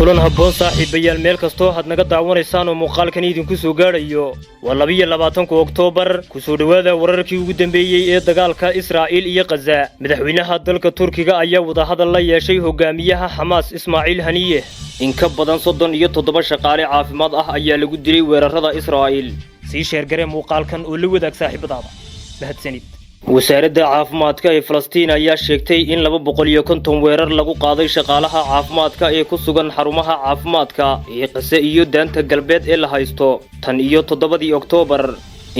kulan habboon saaxiibayaal meel kasto had naga daawanaysaan oo muuqaalkan idinku soo gaarayo waa 22 Oktoobar ku soo dhawaada wararkii ugu dambeeyay ee dagaalka Israa'iil iyo Gaza madaxweynaha dalka Turkiga ayaa wada hadal la yeeshay hogaamiyaha Hamas Ismaaciil Haniyeh in ka badan 37 shaqaale caafimaad ah ayaa lagu dilay weerarada Israa'iil si sheergare muuqaalkan oo la wadaag saaxiibadaada mahadsanid wasaaradda caafimaadka ee Falastiin ayaa sheegtay in 250 weerar lagu qaaday shaqaalaha caafimaadka ee ku sugan xarumaha caafimaadka ee Gaza iyo daanta galbeed ee la haysto tan iyo 7 Oktoobar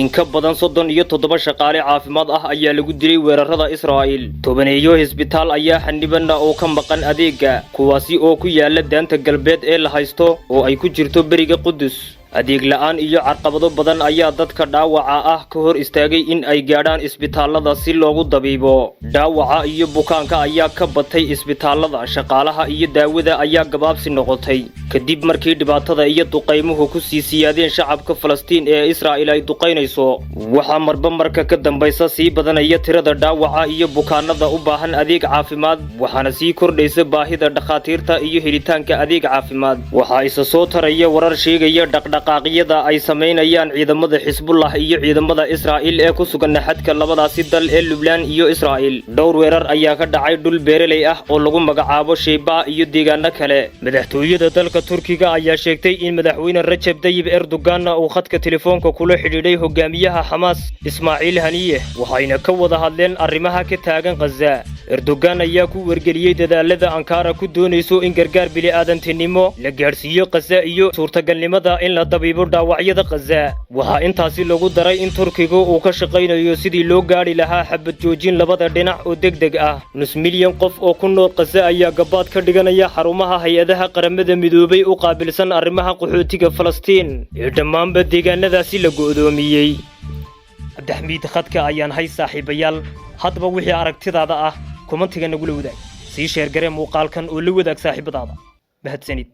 in ka badan 37 shaqaale caafimaad ah ayaa lagu dilay weerarada Israa'iil tobaneeyo isbitaal ayaa xanibana oo ka maqan adeega kuwaasi oo ku yaala daanta galbeed ee la haysto oo ay ku jirto bariga Qudus adeeg la'aan iyo carqabado badan ayaa dadka dhaawaca ah ka hor istaagay in ay gaadhaan isbitaalada si loogu dabiibo dhaawaca iyo bukaanka ayaa ka batay isbitaalada shaqaalaha iyo daawada ayaa gabaabsi noqotay kadib markii dhibaatada iyo duqeymuhu ku sii siyaadeen shacabka Falastiin ee Israa'iil ay duqeynayso waxa marba marka ka dambaysa sii badanaya tirada dhaawaca iyo bukaanada u baahan adeeg caafimaad waxaana sii kordhaysa baahida dhakhaatiirta iyo helitaanka adeeg caafimaad waxa isa soo taraya warar sheegaya dhaqdhaqaaqyada ay sameynayaan ciidamada Xisbullah iyo ciidamada Israa'iil ee ku sugan xadka labadaasi dal ee Lubnaan iyo Israa'iil dhowr weerar ayaa ka dhacay dhul beeraley ah oo lagu magacaabo Shayba iyo deegaano kale madaxtooyada dalka Turkiga ayaa sheegtay in madaxweyne Rajab Tayyip Erdogan uu khadka telefoonka kula xidhiidhay hogaamiyaha Hamas Ismaaciil Haniyeh waxayna ka wada hadleen arrimaha ka taagan Gaza Erdogan ayaa ku wargeliyay dadaalada Ankara ku doonayso in gargaar bini'aadantinimo la gaarsiiyo Gaza iyo suurtagalnimada in la dabiibo dhaawacyada Gaza waxa intaasi lagu daray in Turkiga uu ka shaqeynayo sidii loo gaari lahaa xabad joojin labada dhinac oo degdeg ah nus milyan qof oo ku nool Gaza ayaa gabaad ka dhiganaya xarumaha hay'adaha qaramada midoobay u qaabilsan arrimaha qaxootiga Falastiin ee dhammaanba deegaanadaasi la go'doomiyay Abdixamiid khadka ayaan hay saaxiibayaal hadba wixii aragtidaada ah commentiga nagu la wadaag si sheer gare muuqaalkan oo la wadaag saaxiibadaada mahadsanid